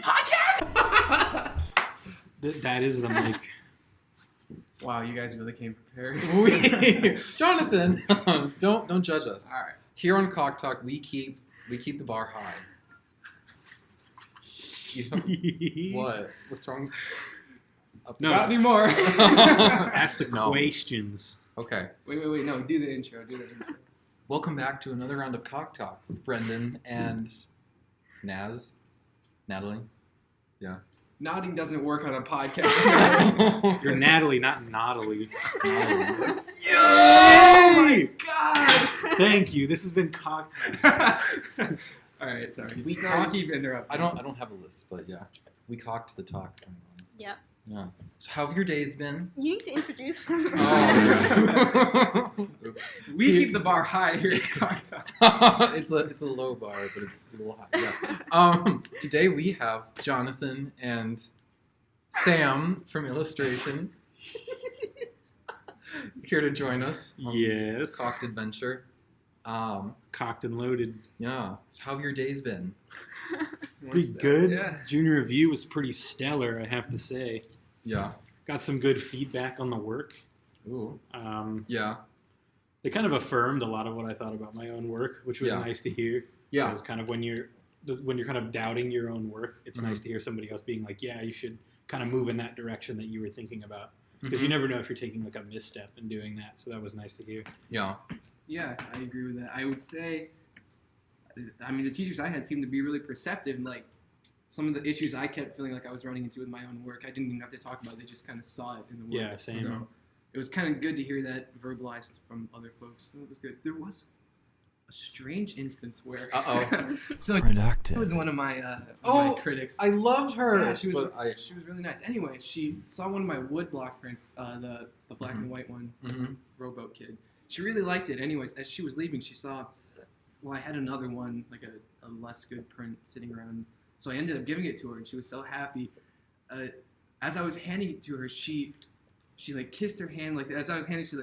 podcast? That is the mic. Wow, you guys really came prepared. Jonathan, don't judge us. All right. Here on Cock Talk, we keep the bar high. What? What's wrong? No. Not anymore. Ask the No. questions. Okay. Wait. No, do the intro. Welcome back to another round of Cock Talk with Brendan and Natalie. Yeah. Nodding doesn't work on a podcast. You're Natalie, not Natalie. Oh my god! Thank you. This has been Cocktail. All right, sorry. We Sorry to cocked- keep interrupting. I don't have a list, but yeah, we cocked the talk. Yep. Yeah. So how have your days been? You need to introduce them. Oh. Oops. We keep the bar high here at Cocktail. it's a low bar, but it's a little high. Yeah. Today we have Jonathan and Sam from Illustration here to join us on Yes. this cocked adventure. Cocked and loaded. Yeah. So how have your days been? Pretty good. Yeah. Junior review was pretty stellar, I have to say. Yeah. Got some good feedback on the work. Ooh. They kind of affirmed a lot of what I thought about my own work, which was Yeah. nice to hear. Yeah. Because kind of when you're kind of doubting your own work, it's Mhm. nice to hear somebody else being like, yeah, you should kind of move in that direction that you were thinking about. Because Mhm. you never know if you're taking like a misstep in doing that. So that was nice to hear. Yeah. Yeah, I agree with that. I would say, I mean, the teachers I had seemed to be really perceptive. Like, some of the issues I kept feeling like I was running into with my own work, I didn't even have to talk about. They just kind of saw it in the work. Yeah, same. So it was kind of good to hear that verbalized from other folks. So it was good. There was a strange instance where... Uh-oh. So Redacted. it was one of my, Oh, my critics. I loved her. Yeah, she was but she was really nice. Anyway, she saw one of my wood block prints, the black and white one, Mhm. Rowboat Kid. She really liked it. Anyways, as she was leaving, she saw, well, I had another one, like a less good print sitting around. So I ended up giving it to her, and she was so happy. As I was handing it to her, she like kissed her hand, like as I was handing, she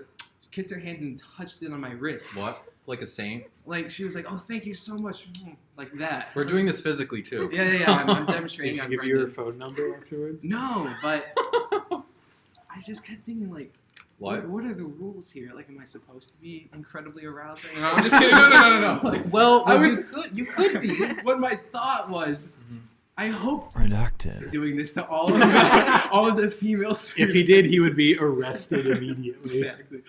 kissed her hand and touched it on my wrist. What? Like a saint? Like she was like, "Oh, thank you so much," like that. We're doing this physically too. Yeah. I'm Did demonstrating. she on give you her Brendan. phone number afterwards? No, but I just kept thinking, like, What? What are the rules here? Like, am I supposed to be incredibly arousing? No, I'm just kidding. No. Like, Well, I was- you could be. what my thought was, I hope he's Redacted. doing this to all of the female students. If he did, he would be arrested immediately. Exactly.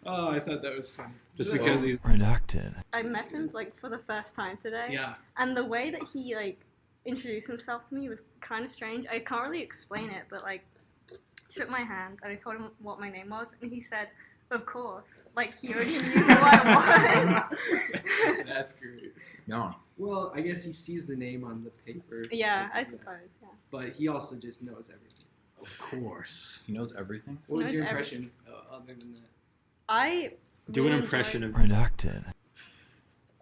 Oh, I thought that was funny. Just because he's... Redacted. I met him like for the first time today, Yeah. and the way that he like introduced himself to me was kind of strange. I can't really explain it, but like shook my hand and I told him what my name was, and he said, "Of course." Like he already knew who I was. That's great. Yeah. Well, I guess he sees the name on the paper. Yeah, I That's good. suppose. Yeah. But he also just knows everything. Of course. He knows everything. What was knows your everything. impression other than that? I Do an really impression enjoyed- of... Redacted.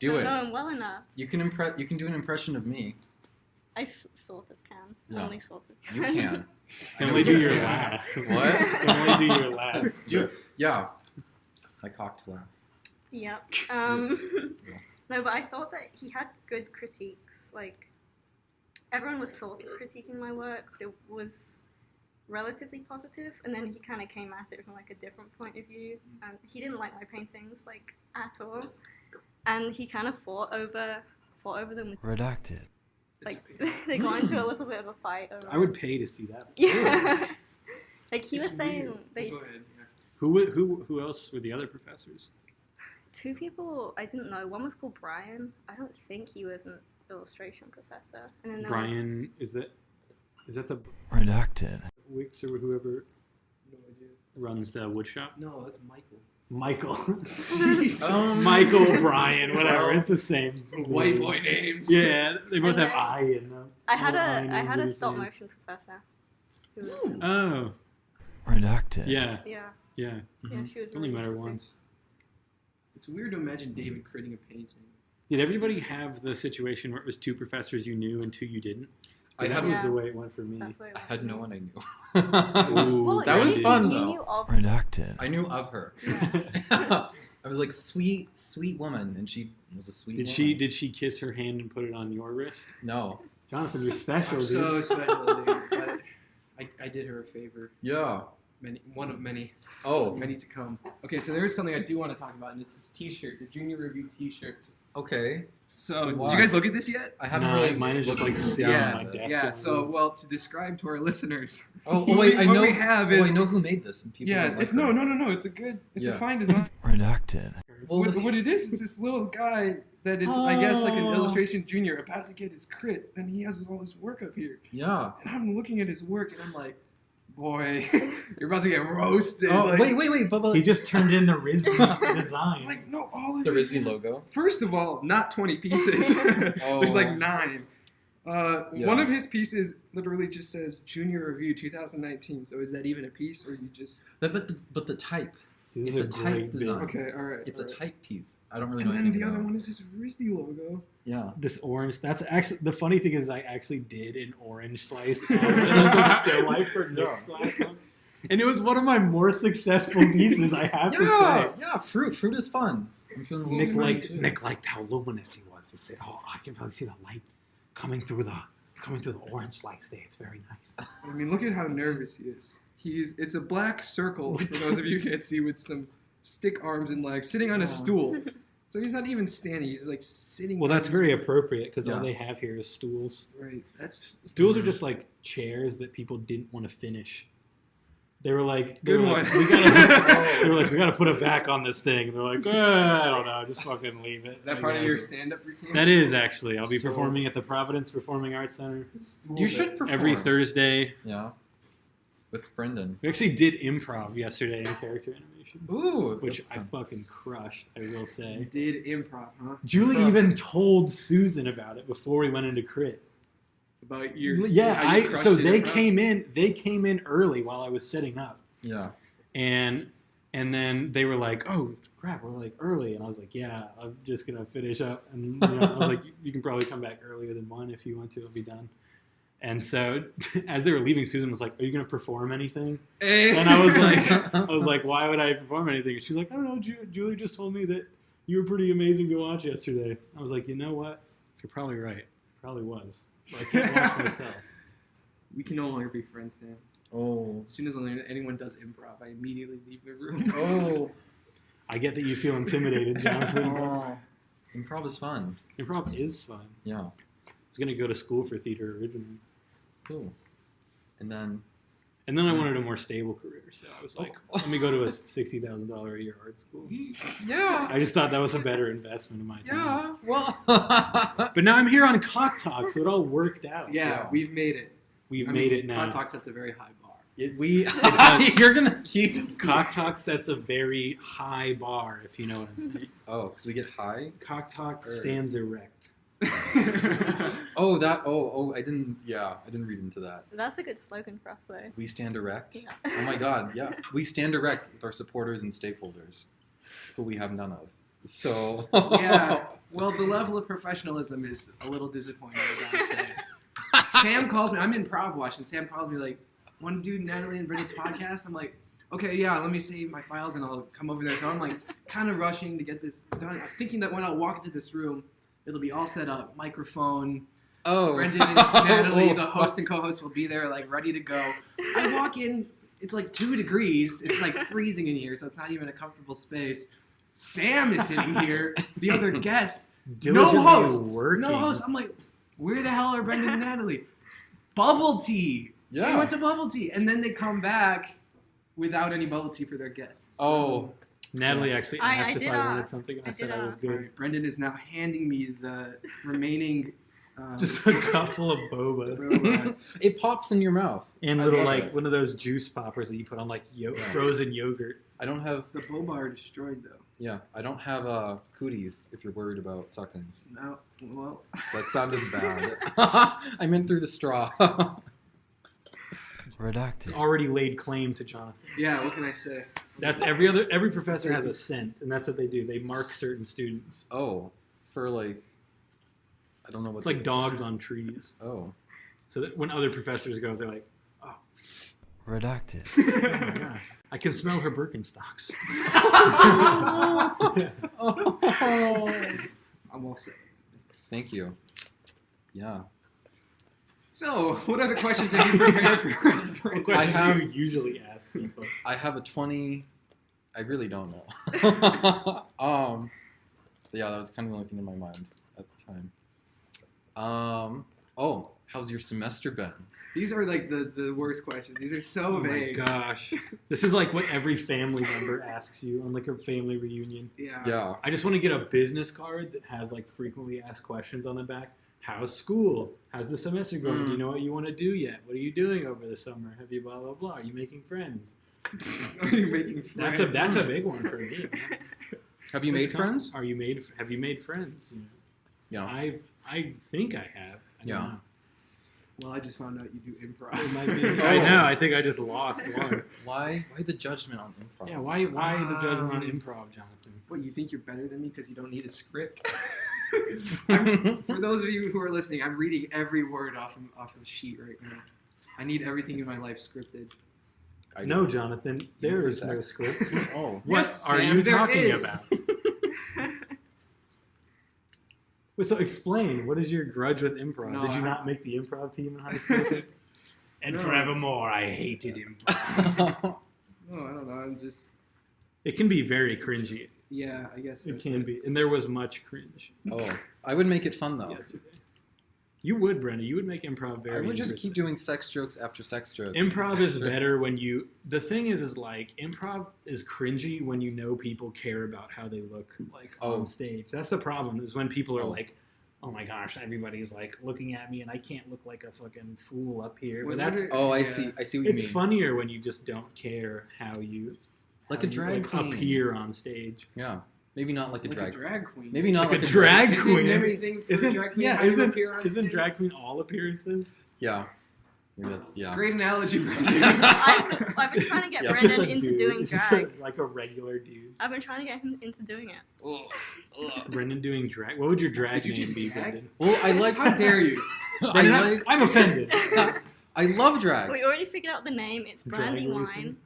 Do don't it. know him well enough. You can do an impression of me. I sort of can. Yeah. Only sort of. You can. You I know only do you your can. laugh. What? You only do your laugh. Do it. Yeah. I cocked laugh. Yep. No, but I thought that he had good critiques. Like, everyone was sort of critiquing my work, but it was relatively positive, and then he kind of came at it from like a different point of view. And he didn't like my paintings like at all, and he kind of fought over them. Redacted. Like they got into a little bit of a fight over. I would pay to see that. Yeah. Like he was It's saying, weird. they Go ahead. Yeah. Who else were the other professors? two people I didn't know. One was called Brian. I don't think he was an illustration professor. And then there was, Brian, is that the Redacted. Wicks or whoever No idea. runs the wood shop? No, that's Michael. Michael. Um, Michael, Brian, whatever. well, It's the same. White boy names. Yeah, they both And have then- I in them. I had All I a names are the stop same. motion professor. Who was, Oh, Redacted. yeah. yeah, Yeah. yeah, she was Only really met her good too. once. It's weird to imagine David creating a painting. Did everybody have the situation where it was two professors you knew and two you didn't? I That had, was Yeah. the way it went for me. That's what it I was. had no one I knew. Ooh, Well, that was you- fun you though. knew of Redacted. I knew of her. Yeah. I was like, sweet woman, and she was a sweet. Did woman. she kiss her hand and put it on your wrist? No. Jonathan, you're special, I'm dude. so special, dude. But I did her a favor. Yeah. One of many. Oh, Many to come. Okay, so there is something I do want to talk about, and it's this T-shirt, the Junior Review T-shirts. okay. So, did Why? you guys look at this yet? I haven't No, really. mine is just, like, looked sitting down on my at it. desk. Yeah. So, well, to describe to our listeners. Oh, wait, I what know. we have I is. know who made this. And people Yeah, don't like it's that. no. It's a Yeah. fine design. Redacted. Well, What it is, it's this little guy that is, I guess, like an illustration junior about to get his crit, and he has all his work up here. yeah. And I'm looking at his work, and I'm like, boy, you're about to get roasted. Oh, like, wait, but He just turned in the RISD design. Like, no, all of the his- RISD logo. First of all, not 20 pieces. Oh. There's like 9. Yeah. One of his pieces literally just says Junior Review 2019. So is that even a piece, or you just? But the type. This It's is a type great bit. design. Okay, all right. It's all a right. type piece. I don't really know And then anything the other about one is his RISD logo. Yeah. This orange. That's actually the funny thing is I actually did an orange slice of the still life for Nick's last one. And it was one of my more successful pieces, I have to say. Yeah. Fruit. Fruit is fun. I'm feeling a little fruity, too. Nick liked how luminous he was. He said, "Oh, I can probably see the light coming through the orange slice there. It's very nice." I mean, look at how nervous he is. It's a black circle for those of you who can't see with some stick arms and legs sitting on a stool. So he's not even standing. He's like sitting. Well, that's very appropriate because Yeah. all they have here is stools. right. That's Stools are just like chairs that people didn't want to finish. They were like, Good we one. gotta put it back on this thing. And they're like, I don't know, just fucking leave it. Is that I part of guess. your stand-up routine? That is actually. I'll be So- performing at the Providence Performing Arts Center You should perform. every Thursday. Yeah. With Brendan. We actually did improv yesterday in character animation, Ooh. which that's I fucking crushed. I will You say. did improv, huh? Julie Improv. even told Susan about it before we went into crit. About your Yeah, how you crushed so it they improv? came in early while I was sitting up. Yeah. And then they were like, "Oh crap, we're like early," and I was like, "Yeah, I'm just gonna finish up." And I was like, "You can probably come back earlier than 1 if you want to. It'll be done." And so, as they were leaving, Susan was like, "Are you gonna perform anything?" And I was like, "Why would I perform anything?" And she's like, "I don't know. Julie just told me that you were pretty amazing to watch yesterday." I was like, "You know what? You're probably right. Probably was. But I can't watch myself." We can no longer be friends, Sam. Oh. As soon as anyone does improv, I immediately leave the room. Oh. I get that you feel intimidated, Jonathan. Oh. Improv is fun. Improv is fun. Yeah. I was gonna go to school for theater originally. Cool. And then. And then I wanted a more stable career, so I was like, Oh. let me go to a $60,000 a year art school. Yeah. I just thought that was a better investment of my time. Yeah. Well. But now I'm here on Cock Talk, so it all worked out. Yeah, Yeah. we've made it. We've I made mean, it now. Pod Talk sets a very high bar. We. does. You're gonna keep. Cock Talk sets a very high bar, if you know what I'm saying. Oh, because we get high. Cock Talk Or- stands erect. Oh, that. Oh, I didn't. Yeah, I didn't read into that. That's a good slogan for us, though. We stand erect. Yeah. Oh my God. Yeah, we stand erect with our supporters and stakeholders, who we have none of. So. Yeah. Well, the level of professionalism is a little disappointing, I gotta say. Sam calls me. I'm in Prov Watch, and Sam calls me like, "Want to do Natalie and Brendan's podcast?" I'm like, "Okay, yeah. Let me save my files, and I'll come over there." So I'm like, kind of rushing to get this done. I'm thinking that when I walk into this room, it'll be all set up, microphone. Oh. Brendan and Natalie, Oh, the host and co-host, will be there, like ready to go. I walk in. It's like 2 degrees. It's like freezing in here, so it's not even a comfortable space. Sam is sitting here. The other guest. No Diligently hosts. working. No hosts. I'm like, where the hell are Brendan and Natalie? Bubble tea. They Yeah. went to bubble tea, and then they come back without any bubble tea for their guests. Oh. Natalie actually I asked if did I wanted ask. something, and I I said did I was ask. All good. right, Brendan is now handing me the remaining. Just a cup full of boba. Boba. It pops in your mouth. And I little, love like, it. one of those juice poppers that you put on, like, Yeah. frozen yogurt. I don't have. The boba are destroyed though. Yeah, I don't have cooties. If you're worried about sucking, No, well, that sounded bad. I meant through the straw. Redacted. It's already laid claim to Jonathan. yeah. What can I say? That's every professor has a scent, and that's what they do. They mark certain students. Oh, for like, I don't know what. It's like dogs on trees. Oh. So that when other professors go, they're like, Redacted. oh my God, I can smell her Birkenstocks. I'm all set. Thank you. Yeah. So, what other questions have you prepared for us? What Brandon? questions have- do you usually ask people? I have a 20. I really don't know. Yeah, that was kind of the only thing in my mind at the time. Oh, how's your semester been? These are like the worst questions. These are so Oh my vague. gosh. This is like what every family member asks you on like a family reunion. Yeah. Yeah. I just want to get a business card that has like frequently asked questions on the back. How's school? How's the semester going? Do you know what you want to do yet? What are you doing over the summer? Have you blah blah blah? Are you making friends? Are you making friends? That's a big one for me. Man. Have you made What's com- friends? Have you made friends? You know, Yeah. I think I have. I don't Yeah. know. Well, I just found out you do improv. It might be. I know. I think I just lost one. Why the judgment on improv? Yeah. Why the judgment on improv, Jonathan? What, you think you're better than me because you don't need a script? For those of you who are listening, I'm reading every word off of the sheet right now. I need everything in my life scripted. I No, Jonathan. There for is no sex. script. Oh. What Yes, are Sam, you there talking is. about? Wait, so explain. What is your grudge with improv? No, Did you I- not make the improv team in high school? Too? And No. forevermore, I hated improv. No, I don't know. I'm just, It can be very cringy. yeah, I guess It that's can be, and there was much cringe. Oh, I would make it fun though. Yesterday. You would, Brenda. You would make improv very. I would just interesting. keep doing sex jokes after sex jokes. Improv is better when you. The thing is like improv is cringy when you know people care about how they look like Oh. on stage. That's the problem. Is when people are Oh. like, "Oh my gosh, everybody's like looking at me, and I can't look like a fucking fool up here." What- But that's what Oh, I Yeah. see. I see what it's you mean. funnier when you just don't care how you Like how a drag you, queen. appear on stage. Yeah. Maybe not like a like drag. queen. Maybe not Like like a drag Isn't queen. everything for Isn't drag queen yeah? how you Isn't appear on isn't stage? drag queen all appearances? Yeah. Maybe that's yeah. Great analogy, Brandon. I've been trying to get Yeah. It's just Brendan a into dude. doing It's just drag. like a regular dude. I've been trying to get him into doing it. Brendan doing drag. What would your drag Did you name just be, gag? Brendan? Well, I like. How dare you? Brendan, I like. I'm offended. I love drag. We already figured out the name. It's Drag Brandy racing? Wine.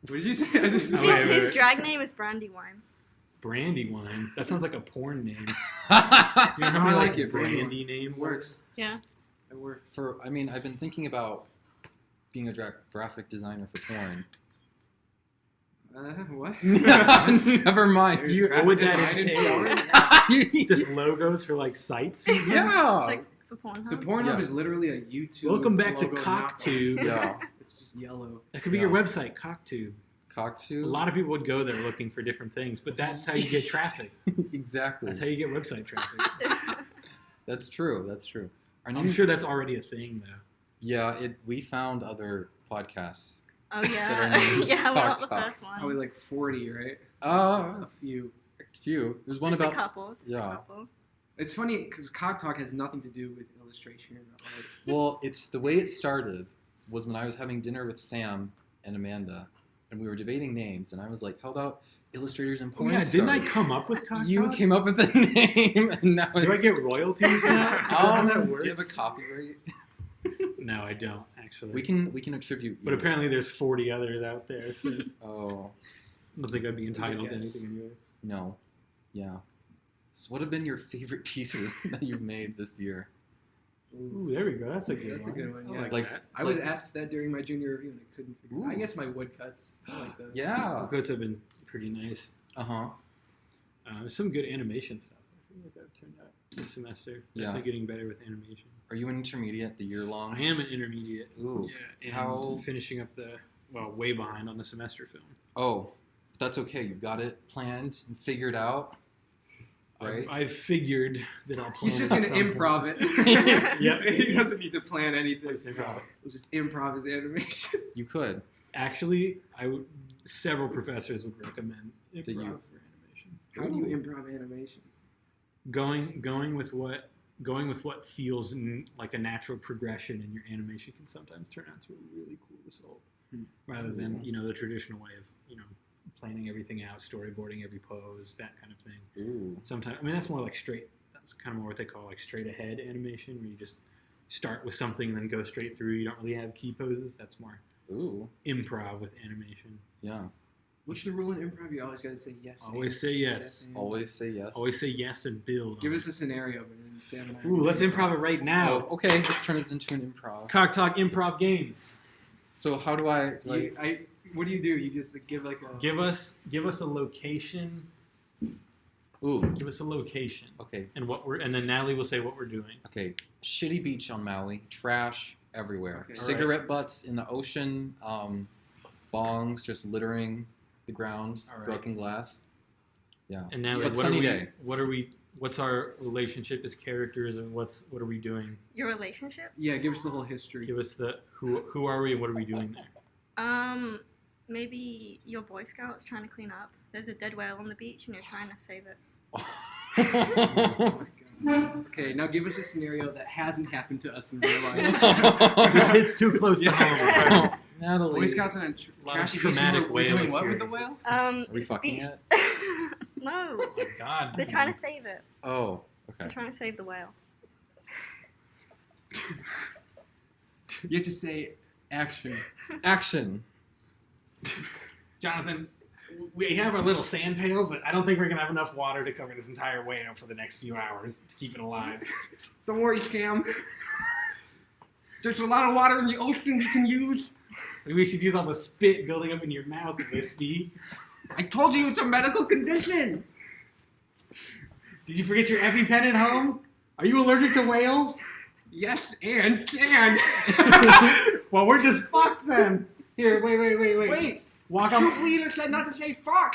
What did you say? I just- Oh, His, wait, wait, his wait. drag name is Brandy Wine. Brandywine. That sounds like a porn name. You know I how many like like it, Brandywine. brandy names It works. Yeah. It works. I mean, I've been thinking about being a graphic designer for porn. What? Never mind. There's You- graphic would that design in entail? porn? Just logos for like sites? and stuff? yeah. Like for Pornhub. The Pornhub Yeah. is literally a YouTube. Welcome back to logo CockTube. knockoff. Yeah. It's just yellow. That could be your website, CockTube. A Cockatoo. lot of people would go there looking for different things, but that's how you get traffic. Exactly. That's how you get website traffic. That's true. That's true. Our I'm name- sure that's already a thing, though. Yeah. We found other podcasts. Oh That yeah. are named Yeah, we're not the Talk. first one. Probably like 40, right? A A few. few. There's one Just a about. couple. Just yeah. a couple. It's funny because Cock Talk has nothing to do with illustration or art. Well, it's the way it started was when I was having dinner with Sam and Amanda, and we were debating names, and I was like, "How about illustrators and Oh, porn yeah, didn't I stars?" come up with Cock You Talk? came up with the name, and now Do I it's- get royalties now? Is that how that Do works? you have a copyright? No, I don't, actually. We can attribute. But you. apparently there's 40 others out there, so I Oh don't think I'd be entitled to guess. anything anyway. no, yeah. So, what have been your favorite pieces that you've made this year? Ooh, there we go. That's a good That's one. a good one, I yeah. like, Like- that. I was Like- asked that during my junior review and I couldn't figure it out. I Ooh. guess my woodcuts. I like those. Yeah. Quotes have been pretty nice. Uh-huh. Some good animation stuff. I feel like that turned out this semester. Yeah. Definitely getting better with animation. Are you an intermediate the year long? I am an intermediate. Ooh. Yeah, and How- finishing up way behind on the semester film. Oh, that's okay. You got it planned and figured out, right? I've figured that I'll plan He's just at going to some improv point. it. Yeah. He doesn't need to plan anything. Let's improv it. Let's just improv his animation. You could. Actually, several professors would recommend improv That you- for animation. How do you improv animation? Going with what feels like a natural progression in your animation can sometimes turn out to a really cool result, rather than the traditional way of planning everything out, storyboarding every pose, that kind of thing. Ooh. Sometimes that's more like straight. That's kind of more what they call like straight ahead animation, where you just start with something and then go straight through. You don't really have key poses. That's more Ooh. improv with animation. Yeah. What's the rule in improv? You always gotta say yes. Always and. say yes. and. Always say yes. Always say yes and build. Give us a scenario, and then Sam and I. Ooh, let's improv it right now. Oh, okay, let's turn this into an improv. Cock Talk Improv Games. So how do I? What do you do? You just give like a. Give us a location. Ooh. Give us a location. Okay. And then Natalie will say what we're doing. Okay. Shitty beach on Maui. Trash everywhere. Okay. Cigarette butts in the ocean. Bongs just littering the ground. All right. Broken glass. Yeah. And Natalie, But sunny day. What's our relationship as characters, and what are we doing? Your relationship? Yeah, give us the whole history. Give us the who are we and what are we doing there? Maybe your Boy Scouts trying to clean up. There's a dead whale on the beach and you're trying to save it. Oh my God. Okay, now give us a scenario that hasn't happened to us in real life. This hits too close to home. Natalie. Boy Scouts on a lot trashy of beach. traumatic We're doing whale what with the whale? Are we It's fucking beach. it? No. Oh my God. They're trying to save it. Oh. They're Okay. trying to save the whale. You have to say action. Action. Jonathan, we have our little sand pails, but I don't think we're gonna have enough water to cover this entire whale for the next few hours to keep it alive. Don't worry, Sam. There's a lot of water in the ocean we can use. Maybe we should use all the spit building up in your mouth, Wispy. I told you it's a medical condition. Did you forget your EpiPen at home? Are you allergic to whales? Yes, and sand. Well, we're just fucked then. Here, wait. Wait, Walk troop up. leader said not to say fuck.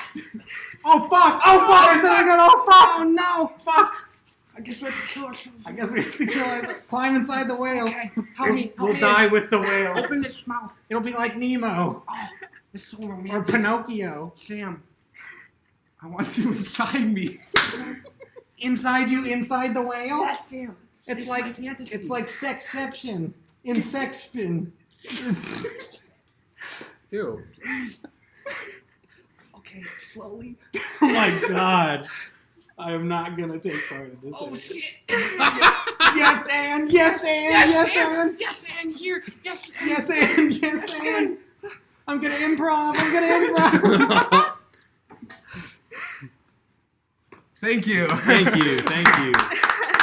Oh fuck! Oh fuck! I said I got oh fuck! Oh no, fuck. I guess we have to kill ourselves. I guess we have to kill our climb inside the whale. Okay, help me. We'll die with the whale. Open its mouth. It'll be like Nemo Oh, it's so or romantic. Pinocchio. Sam, I want you inside me. Inside you, inside the whale. Yes, Sam. It's my like fantasy. it's like Sexception in Sexpin. It's- Ew. Okay, slowly. Oh my god. I am not gonna take part in this. Oh anymore. shit. Yes and yes and yes and Yes, and here. Yes, and. yes and yes and. I'm gonna improv. I'm gonna improv. Thank you. Thank you.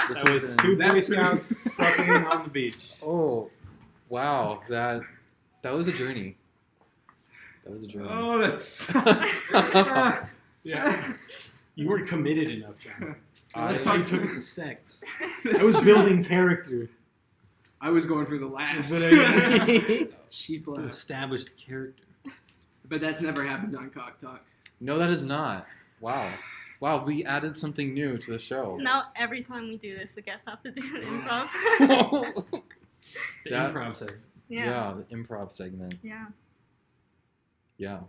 This That has was been- two Boy Scouts fucking on the beach. Oh, wow. That was a journey. That was a journey. Oh, that's. Yeah. You weren't committed enough, John. That's why I, you took it to sex. I was building character I was going for the laughs. Cheap to laughs. establish the character. But that's never happened on Cock Talk. no, that is not. Wow. Wow, we added something new to the show. Now every time we do this, the guests have to do an improv. The That- improv segment. Yeah, the improv segment. Yeah. Yeah.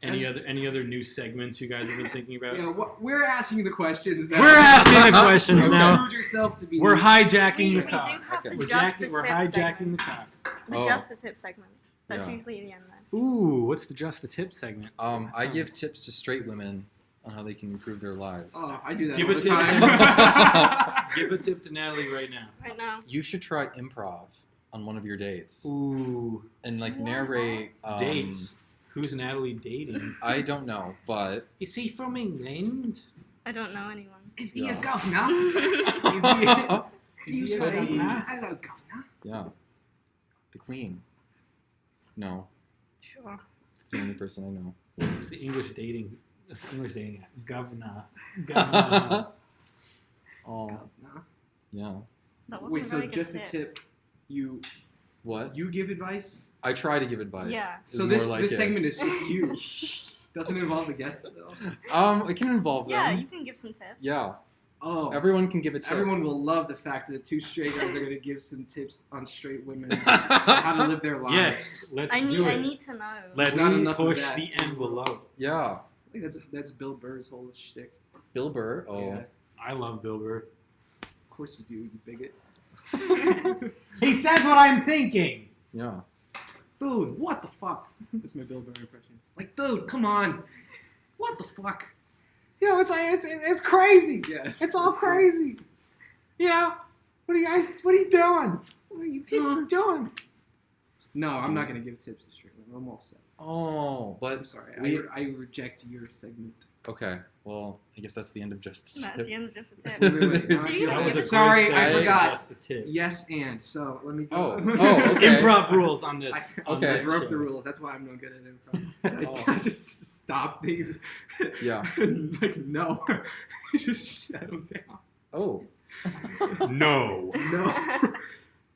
Any other new segments you guys have been thinking about? Yeah, we're asking the questions now. We're asking the questions Okay. now. Prove yourself to be. We're new. hijacking We the do cock. have Okay. the We're, Just the Tip hijacking segment. the cock. The Oh. Just the Tip segment. That's Yeah. usually the end then. Ooh, what's the just the tip segment? I give tips to straight women on how they can improve their lives. Oh, I do that Give all a the tip. time. Give a tip to Natalie right now. Right now. You should try improv on one of your dates Ooh, and like narrate dates. Who's Natalie dating? I don't know, but Is he from England? I don't know anyone. Is he Yeah. a governor? Is he a say, governor? hello, governor. yeah, the Queen. No, Sure. it's the only person I know. It's the English dating. It's the English dating. Governor. Governor. Oh, Governor. yeah. That wasn't Wait, a so very good just a tip. You What? give advice. I try to give advice. Yeah. is So more this like this it. segment is just you. Doesn't involve the guests though. It can involve them. Yeah, you can give some tips. Yeah, Oh, everyone can give a tip. everyone will love the fact that two straight guys are going to give some tips on straight women how to live their lives. Yes, let's I do need, it. I need to know. Let's Not enough of push that. the envelope. Yeah, I think that's Bill Burr's whole shtick. Bill Burr. Oh, Yeah, I love Bill Burr. of course you do, you bigot. He says what I'm thinking. yeah. Dude, what the fuck? That's my Bill Burr impression. Like, dude, come on. What the fuck? You know, it's crazy. Yes. It's all that's cool. crazy. You know, what are you doing? What are you What are you doing? No, I'm not going to give tips to straight women. I'm all set. Oh, I'm but sorry. we- I reject your segment. okay. Well, I guess that's the end of just the That's tip. the end of just a tip. Wait, now I See, feel That bad. was a great Sorry, I segment, forgot. just the tip. Yes, and so let me go. Oh, okay. Improv rules on this. I, on okay. I this broke show. the rules. That's why I'm no good at improv. Oh. I just stop things. Yeah. like no, just shut them down. Oh, No. No.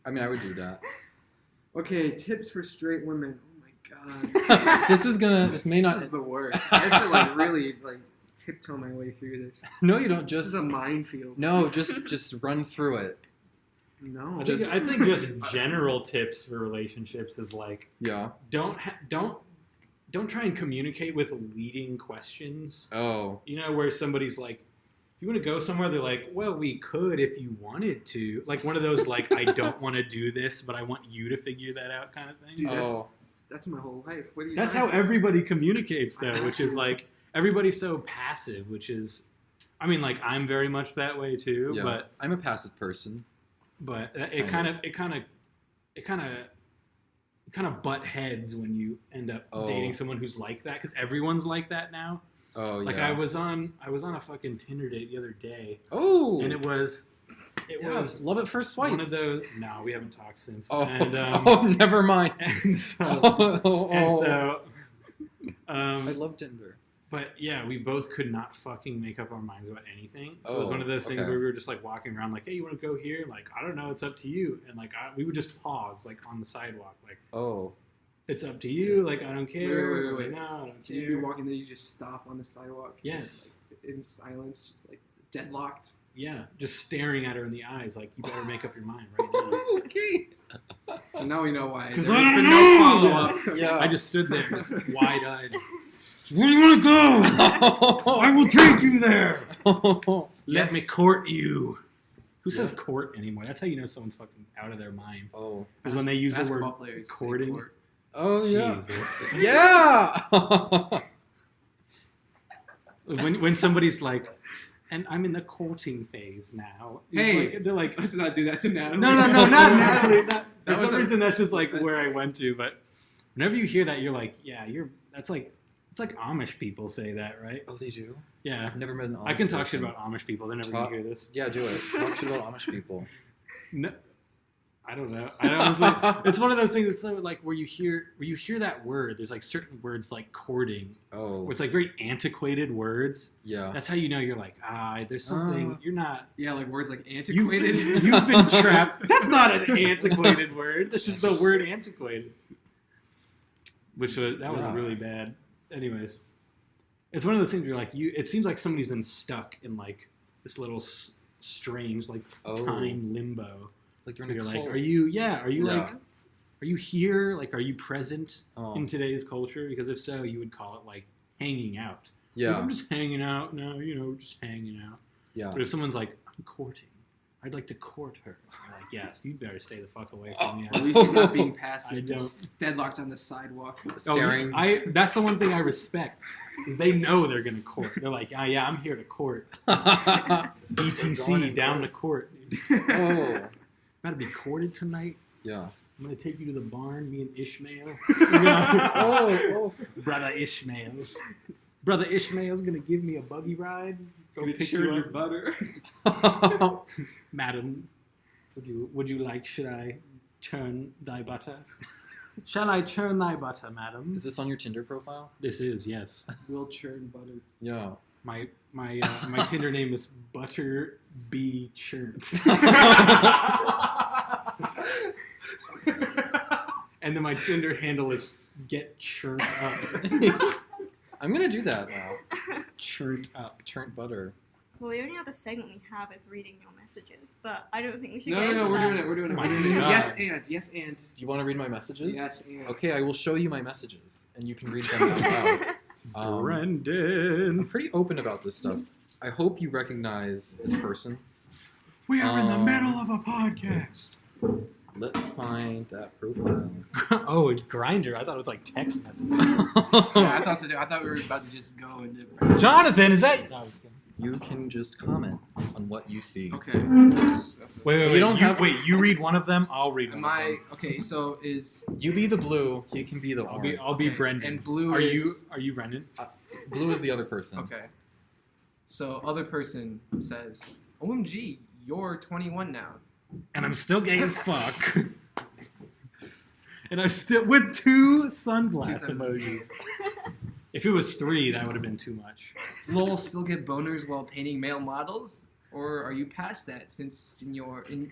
I mean, I would do that. Okay, tips for straight women. Oh my god. This may This not. is the worst. I have to like really like tiptoe my way through this. No, you don't. This Just is a minefield. no, just run through it. No. I think just general tips for relationships is like Yeah. don't try and communicate with leading questions. Oh. You know, where somebody's like, you want to go somewhere? They're like, well, we could if you wanted to. Like one of those, like, I don't want to do this, but I want you to figure that out kind of thing. Dude, Oh. That's my whole life. What do you That's how talking everybody communicates, though, which is like, everybody's so passive, which is, I mean, like, I'm very much that way too, Yeah. but I'm a passive person. it kind of butt heads when you end up Oh. dating someone who's like that, because everyone's like that now. Oh Like yeah. I was on a fucking Tinder date the other day, Oh. and it was yes, love at first swipe. one of those. No, we haven't talked since. Oh. And, Oh, never mind. and so, Oh. and so, I love Tinder. but yeah, we both could not fucking make up our minds about anything. So it was Oh, one of those things okay. where we were just like walking around, like, hey, you want to go here? Like, I don't know, it's up to you. And like, we would just pause, like on the sidewalk, like, Oh. it's up to you. Like, I don't care. Wait. Like, no, I don't So you'd be care. walking there, you just stop on the sidewalk. Yes. Just, like, in silence, just like deadlocked. Yeah, just staring at her in the eyes, like, you better make up your mind right now. Okay. So now we know why. 'Cause There's I don't been know. no follow-up. Yeah. I just stood there, just wide-eyed. Where do you want to go? I will take you there. Let me court you. Who says court anymore? That's how you know someone's fucking out of their mind. Oh. Is when they use the Basketball word players say courting. court. Oh yeah. Jesus. Yeah. When somebody's like, and I'm in the courting phase now. Hey. Like, they're like, Let's not do that to Natalie. no, not Natalie. For That was some a- reason, that's just like that's- where I went to. But whenever you hear that, you're like, yeah, it's like Amish people say that, right? Oh, they do. Yeah. I've never met an Amish I can talk shit person. about Amish people. They're never Talk- gonna hear this. Yeah, do it. Talk shit about Amish people. No, I don't know. It's one of those things that's so like where you hear that word. There's like certain words like courting, Oh. where it's like very antiquated words. Yeah. That's how you know you're like, there's something you're not. Yeah, like words like You've, antiquated. you've been trapped. That's not an antiquated word. That's just the word antiquated. Which was Yeah. really bad. Anyways, it's one of those things where you're like it seems like somebody's been stuck in like this little strange like Oh. time limbo. Like they're in a You're cult. like, are you Yeah. like, are you here? Like, are you present Oh. in today's culture? Because if so, you would call it like hanging out. Yeah. I'm just hanging out now, just hanging out. Yeah. But if someone's like, I'm courting, I'd like to court her. I'm like, yes, you'd better stay the fuck away from me. At least he's not being I passive. don't. Just deadlocked on the sidewalk. Staring. That's the one thing I respect. Is they know they're gonna court. They're like, yeah, I'm here to court. ETC down to court. Oh. Better be courted tonight. Yeah. I'm gonna take you to the barn, me and Ishmael. Oh. Brother Ishmael. Brother Ishmael's gonna give me a buggy ride. Go Gonna pick churn you your up. butter. Oh. Madam, would you like, should I churn thy butter? Shall I churn thy butter, madam? Is this on your Tinder profile? This is, yes. Will churn butter. Yeah. My Tinder name is Butter B Churnt. And then my Tinder handle is Get Churned Up. I'm gonna do that now. Churned Up. Churnt butter. Well, the only other segment we have is reading your messages, but I don't think we should No, get into we're that. doing it. We're doing it. Oh We're my doing it. God. Yes, and. Do you want to read my messages? Yes, and. Okay, I will show you my messages, and you can read them out loud. I'm Brendan. pretty open about this stuff. I hope you recognize this person. We are in the Um, middle of a podcast. Let's find that profile. Oh, Grinder. I thought it was like text message. Yeah, I thought so too. I thought we were about to just go and. Jonathan, is that? No, I was kidding. you can just comment on what you see. Okay. Wait. You don't have- Wait, you read one of them. I'll read one. Am of I them. okay? So is You be the blue. He can be the I'll orange. be okay, Brendan. and blue Are is you Brendan? Blue is the other person. okay. So other person says, "OMG, you're 21 now." And I'm still gay as fuck. And I'm still with two sunglass Two emojis. If it was 3, that would have been too much. Lol, still get boners while painting male models, or are you past that since you are in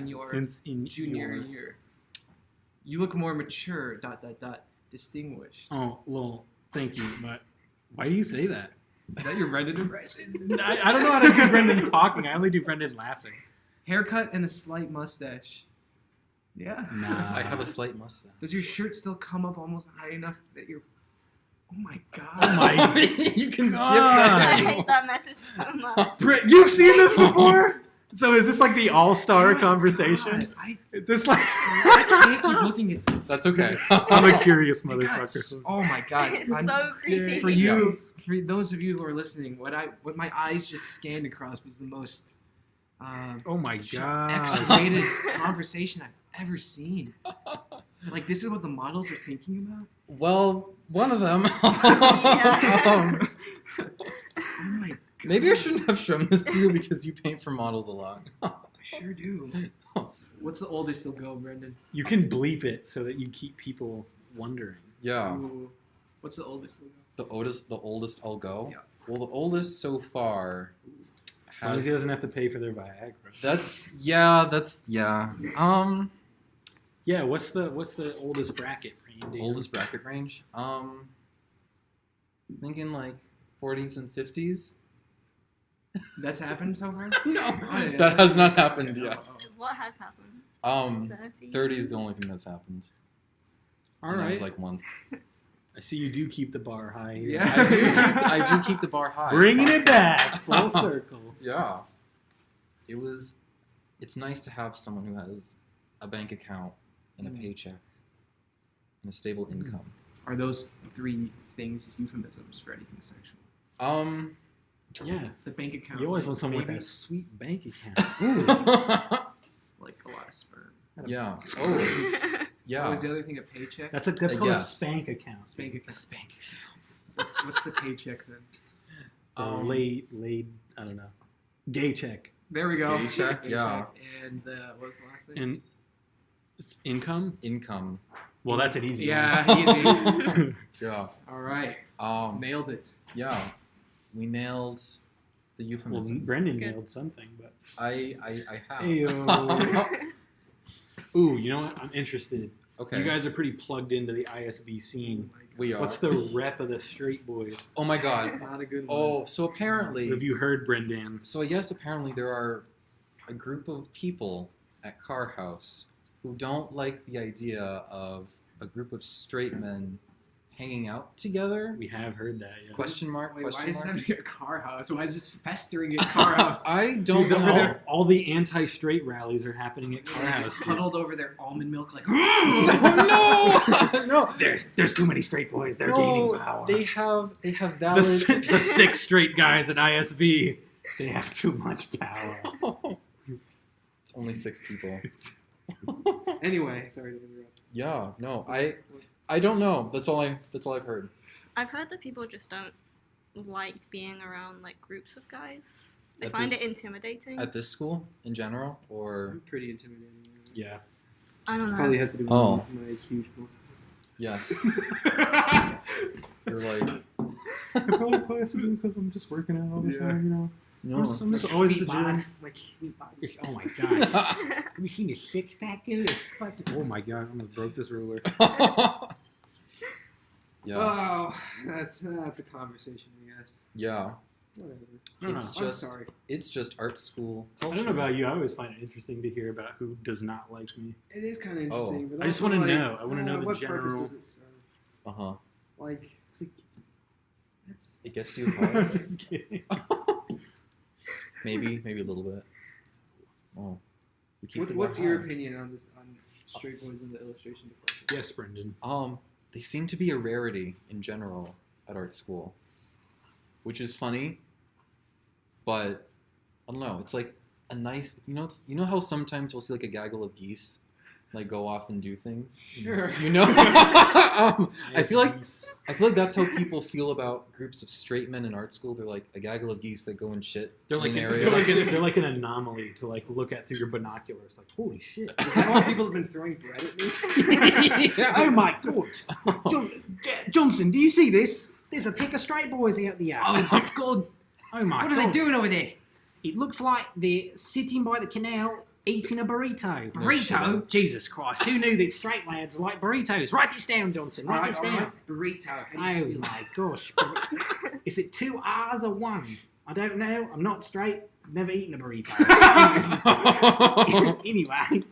your Since in junior your- year? You look more mature. ... Distinguished. Oh, lol. Thank you, but why do you say that? Is that your Reddit impression? I don't know how to do Brendan talking. I only do Brendan laughing. Haircut and a slight mustache. Yeah. Nah. I have a slight mustache. Does your shirt still come up almost high enough that you're? Oh my god. Oh my You can skip God. that. I hate that message so much. Brit, you've seen this before? So is this like the all-star God, conversation? God, I Is this like... can't keep looking at this. That's okay. I'm a curious It got motherfucker. oh my god. It's I'm- so creepy. for you, for those of you who are listening, what my eyes just scanned across was the most Oh my god. X-rated conversation I've ever seen. Like, this is what the models are thinking about? Well, one of them. Yeah. Oh my god. Maybe I shouldn't have shown this to you because you paint for models a lot. I sure do. What's the oldest you'll go, Brendan? You can bleep it so that you keep people wondering. Yeah. Ooh. What's the oldest you'll go? The oldest I'll go. Yeah. Well, the oldest so far As long as has. he doesn't have to pay for their Viagra. That's yeah. Yeah, what's the oldest bracket range? Oldest bracket range. Thinking like 40s and 50s. That's happened so far? No, Oh, yeah. that has not happened Okay, yet. What has happened? 30 is the only thing that's happened. All And that right. was like once. I see you do keep the bar high here. Yeah. I do keep the bar high. Bringing it back full circle. Yeah. It's nice to have someone who has a bank account and a paycheck and a stable income. Are those 3 things euphemisms for anything sexual? Yeah. The bank account. You always want someone Maybe. with a sweet bank account. Ooh. like a lot of sperm. Yeah. Oh, yeah. What was the other thing? A paycheck? That's called Yes. a spank account. Spank A account. spank. What's the paycheck then? Laid, I don't know. Gay check. There we go. Paycheck, yeah. And what was the last thing? And it's income? Income. Well, that's an easy Yeah, one. easy. Yeah. All right, nailed it. Yeah. We nailed the Well, euphemism. Brendan Good. nailed something, but... I have. Ayo. Ooh, you know what? I'm interested. Okay. You guys are pretty plugged into the ISB scene. We are. What's the rep of the straight boys? Oh my god. That's not a good one. Oh, so apparently. Have you heard, Brendan? So yes, apparently there are a group of people at Car House who don't like the idea of a group of straight men hanging out together. We have heard that, yeah. Question mark? Wait, why Question is this mark? happening at Car House? Why is this festering at Car House? I don't Dude, over know. there, all the anti-straight rallies are happening at Car They're House. just dude. huddled over their almond milk like. no, no, There's too many straight boys. They're gaining no. power. They have the, valid. the 6 straight guys at ISB, they have too much power. It's only 6 people. Anyway, sorry to interrupt. Yeah, no, I don't know. That's all I've heard. I've heard that people just don't like being around like groups of guys. They At find this- it intimidating. At this school in general, or I'm pretty intimidating. Yeah. I don't This know. probably has to do with Oh. my huge muscles. yes, you're like It probably has to do because I'm just working out all the Yeah. time, you know. no. I'm just always at the gym. Like, Oh my god. Have you seen the 6-pack, dude? It's fucking... Oh my god, I almost broke this ruler. yeah, Oh, that's a conversation, I guess. yeah. Whatever. I don't It's know. I'm just sorry. it's just art school culture. I don't know about you. I always find it interesting to hear about who does not like me. It is kind of interesting. But I just also, wanna like, know. I wanna know the what purpose general- does it serve? Uh huh. Like, it's It gets you hard. Just kidding. maybe a little bit. Oh. You keep the bar what's your high. opinion on this on straight boys in the illustration department? Yes, Brendan. They seem to be a rarity in general at art school, which is funny but I don't know. It's like a nice, you know how sometimes we'll see like a gaggle of geese, like go off and do things. Sure. You know, I feel like that's how people feel about groups of straight men in art school. They're like a gaggle of geese that go and shit. They're like in an they're like an anomaly to like look at through your binoculars. Like, holy shit! Is that why people have been throwing bread at me? Oh my god. Johnson, do you see this? There's a pack of straight boys out there. Oh my god! Oh my What god. are they doing over there? It looks like they're sitting by the canal eating a burrito. Burrito? Jesus Christ, who knew that straight lads like burritos? Write this down, Johnson. Write this down. Burrito. How do you Oh spell my gosh. Is it 2 R's or 1? I don't know. I'm not straight. Never eaten a burrito. Anyway,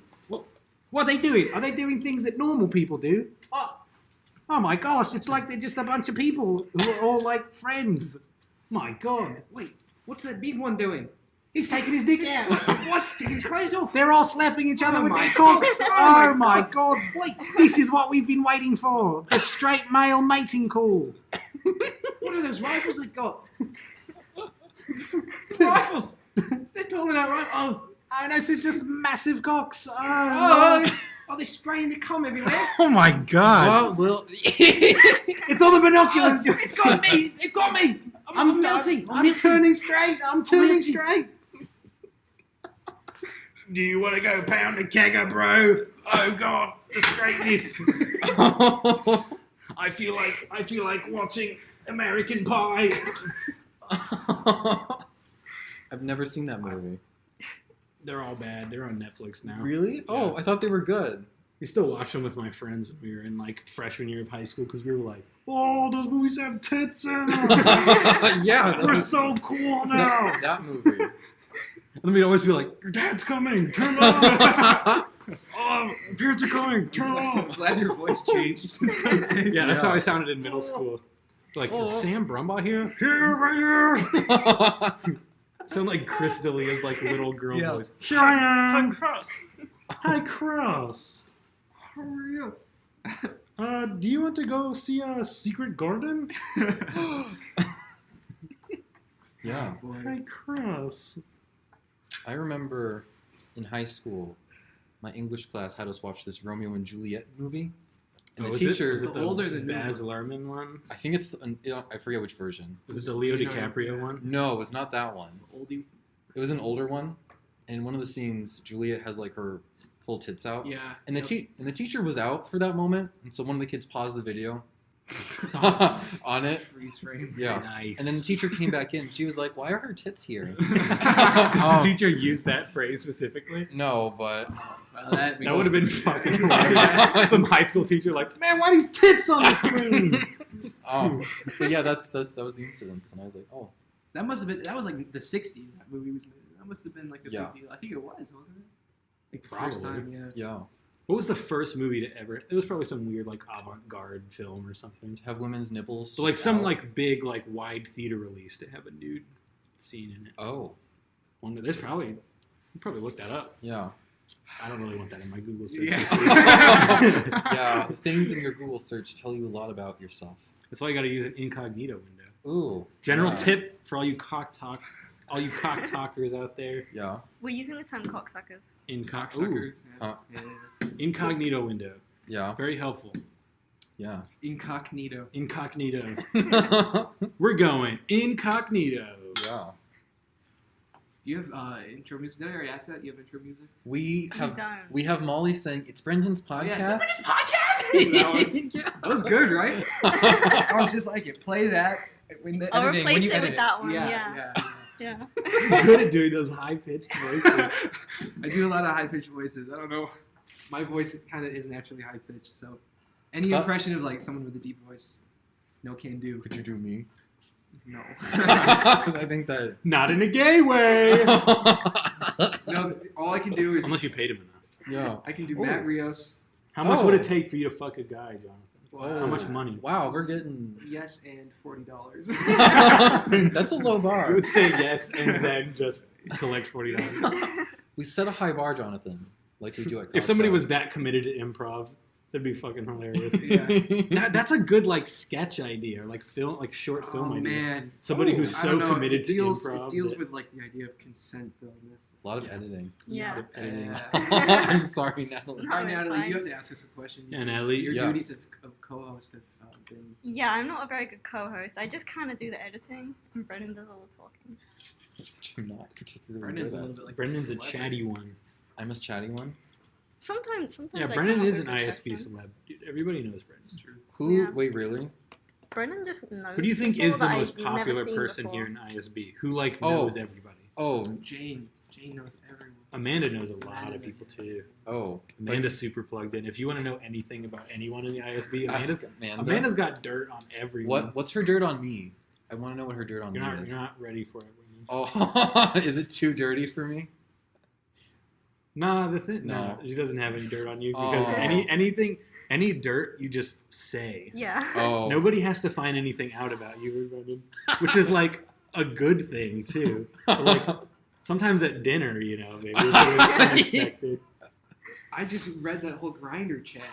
what are they doing? Are they doing things that normal people do? Oh my gosh, it's like they're just a bunch of people who are all like friends. My God. Wait, what's that big one doing? He's taking his dick out. What's taking his clothes off? They're all slapping each other Oh with my their cocks. God. Oh Oh my my God. Wait, This is what we've been waiting for. The straight male mating call. what are those rifles they've got? Rifles! They're pulling out right. Oh, Oh, no, it's just massive cocks. oh, they're spraying the cum everywhere. Oh my God. Well, It's all the binoculars. Oh, it's got me! They've got me! I'm melting! I'm turning straight. I'm turning melting. straight. Do you want to go pound a kegger, bro? Oh God, the straightness. I feel like watching American Pie. I've never seen that movie. They're all bad. They're on Netflix now. Really? Oh, I thought they were good. We still watch them with my friends when we were in like freshman year of high school because we were like, oh, those movies have tits in them. Yeah, that We're was- so cool now. that movie. And then we'd always be like, your dad's coming. Turn it off. Oh, parents are coming. Turn it I'm off. glad your voice changed. Yeah, that's how Yeah. I sounded in middle school. Like, Oh. is Sam Brumbaugh here? Here, right here. Sound like Chris D'Elia's like little girl Yeah. voice. Here I am. Cross. Hi, Cross. How are you? Do you want to go see a secret garden? Yeah. Hi, Cross. I remember in high school, my English class had us watch this Romeo and Juliet movie. And the teacher, Is it the older than Baz Luhrmann one? I think it's, I forget which version. Was it the Leo Leonardo DiCaprio one? No, it was not that one. Oldie. It was an older one. And one of the scenes, Juliet has like her full tits out. Yeah. And the teacher was out for that moment, and so one of the kids paused the video on it. Freeze frame. Yeah. Nice. And then the teacher came back in. She was like, "Why are her tits here?" Did the teacher use that phrase specifically? No, but Well, that That would have been fucking hilarious. Some high school teacher like, Man, why these tits on the screen? but yeah, that was the incident, and I was like, "Oh, That must have been. That was like the '60s. That movie was made. That must have been like a Yeah. big deal. I think it was, wasn't it? Like the Probably. first time. Yeah. yeah." what was the first movie to ever? It was probably some weird like avant-garde film or something. To have women's nipples. So like just some out. like big like wide theater release to have a nude scene in it. Oh, Wonder there's probably you probably look that up. yeah, I don't really want that in my Google search. Yeah. yeah. The things in your Google search tell you a lot about yourself. That's why you got to use an incognito window. Ooh. General yeah. tip for all you cock talkers out there. Yeah. We're using the term cocksuckers. Cocksucker. Huh. Yeah. Incognito window. Yeah. Very helpful. Yeah. Incognito. Incognito. We're going incognito. Yeah. Do you have intro music? Did I already ask that? Do you have intro music? We don't. have Molly saying it's Brendan's Oh, yeah, podcast. it's Brendan's podcast! That one. Yeah. That was good, right? I was just like, it. Play that. When the I'll editing, replace when you it with edit that one, Yeah. Yeah. I'm good at doing those high pitched voices. I do a lot of high pitched voices. I don't know. My voice kind of is naturally high pitched, so any That- impression of like someone with a deep voice, no can do. Could you do me? No. I think that. Not in a gay way. No, all I can do is Unless you paid him enough. Yeah. I can do Ooh. Matt Rios. How much Oh. would it take for you to fuck a guy, Jonathan? Wow. How much money? Wow, we're getting. Yes, and $40. That's a low You bar. would say yes and then just collect $40. We set a high bar, Jonathan, like we do at. If somebody Cocktail. was that committed to improv, That'd be fucking hilarious. Yeah. That's a good like sketch idea, like film, like short film Oh idea. man, Somebody Ooh, who's I so don't know. committed it deals, to improv. It deals that- with like the idea of consent though. And that's A lot of editing. Yeah. editing. I'm sorry, Natalie. No, All right, it's Natalie, fine. you have to ask us a question. Yeah, because Natalie. Your Yeah. duties of co-host have been. Yeah, I'm not a very good co-host. I just kind of do the editing, and Brennan does all the talking. Which I'm not particularly Brendan's a good little at. bit like Brendan's a celebrity. chatty one. I'm a chatty one. Sometimes. Yeah, I Brendan come up is with an good ISB questions. celeb. Dude, everybody knows Brendan. It's true. Who? Yeah. Wait, really? Brennan just knows. Who do you think people is the that most I've never popular seen person before. here in ISB? Who like Oh. knows everybody? Oh, Jane knows everyone. Amanda knows a lot of people too. oh. Amanda's super plugged in. If you want to know anything about anyone in the ISB, Ask Amanda. Amanda's got dirt on everyone. What's her dirt on me? I want to know what her dirt on You're me not, is. you're not ready for it, Brendan. Oh, is it too dirty for me? Nah, the thing. No. No, she doesn't have any dirt on you because Oh. any dirt you just say. Yeah. Oh, Nobody has to find anything out about you, Brendan, which is like a good thing too. But, like sometimes at dinner, you know, maybe it's unexpected. I just read that whole Grinder chat.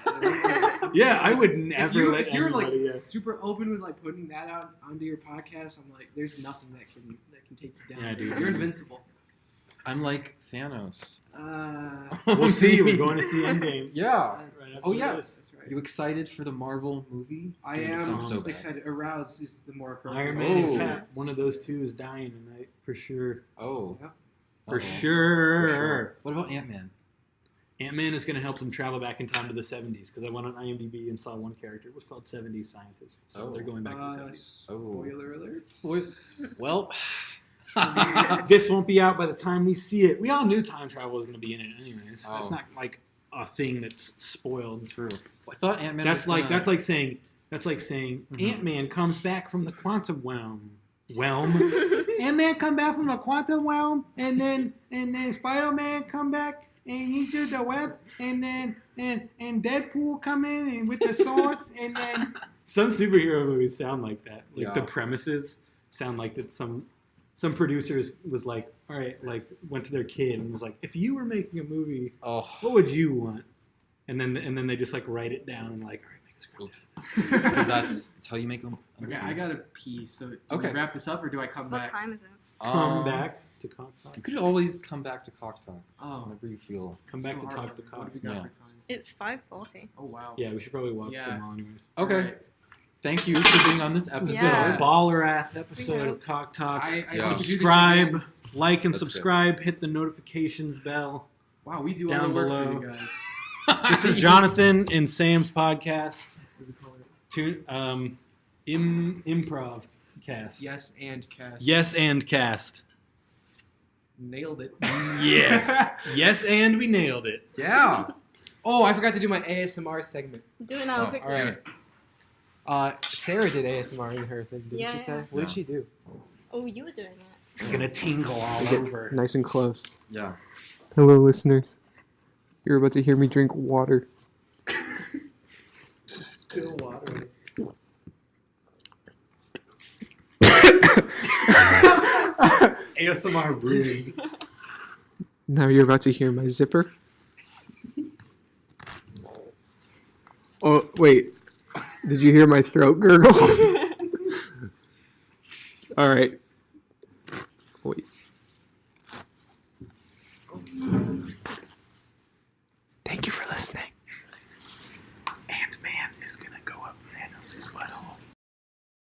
Yeah, I would If never you're, let if you're like anybody. super open with like putting that out onto your podcast, I'm like, there's nothing that can take you down. Yeah, dude. You're invincible. I'm like Thanos. We'll see. We're going to see Endgame. Yeah. Right after Oh, yeah. this. That's right. You excited for the Marvel movie? I Dude, it am sounds so bad. excited. Aroused is the more appropriate. Iron Man and Oh. Cap. One of those two is dying tonight for sure. Oh. Yep. For Uh-oh. sure. For sure. What about Ant-Man? Ant-Man is going to help them travel back in time to the 70s because I went on IMDb and saw one character. It was called 70s Scientist. So Oh. they're going back to the 70s. Spoiler alert. Well, This won't be out by the time we see it. We all knew time travel was going to be in it anyways. Oh. It's not like a thing that's spoiled. true. I thought Ant-Man. That's was like gonna- that's like saying Mhm. Ant-Man comes back from the quantum realm. Ant-Man come back from the quantum realm, and then Spider-Man come back and he did the web, and then and Deadpool come in and with the swords, and then some superhero movies sound like that. Like the Yeah. premises sound like that. Some producers was like, all right, like went to their kid and was like, if you were making a movie, Oh. what would you want? And then they just like write it down and like, all right, make a script. Because that's how you make them. Okay, I gotta pee. So do Okay. we wrap this up or do I come What back? time is it? Come back to Cock Talk. You could always come back to Cock Talk Oh, whenever you feel. Come back so to hard. talk to What Cock. have we got Yeah. for time? It's 5:40. Oh wow. Yeah, we should probably walk Yeah. them all anyways. Okay. Alright. Thank you for being on this This is episode. Yeah. a baller ass episode Yeah. of Cock Talk. I Yeah. need to do this Subscribe, again. like, and That's good. subscribe. Hit the notifications bell. Wow, we do all Down the work below. for you guys. This is Jonathan and Sam's podcast. Improv cast. Yes, and cast. Yes, and cast. Nailed it. Yes. Yes, and we nailed it. Yeah. Oh, I forgot to do my ASMR segment. Do it now, Oh, quickly. all right. Sarah did ASMR in her thing, didn't Yeah, you yeah. say? What Yeah. did she do? Oh, you were doing that. I'm gonna tingle all over. Nice and close. Yeah. Hello, listeners. You're about to hear me drink water. Still water. ASMR brewing. Now you're about to hear my zipper. Oh, wait. Did you hear my throat gurgle? All right. Wait.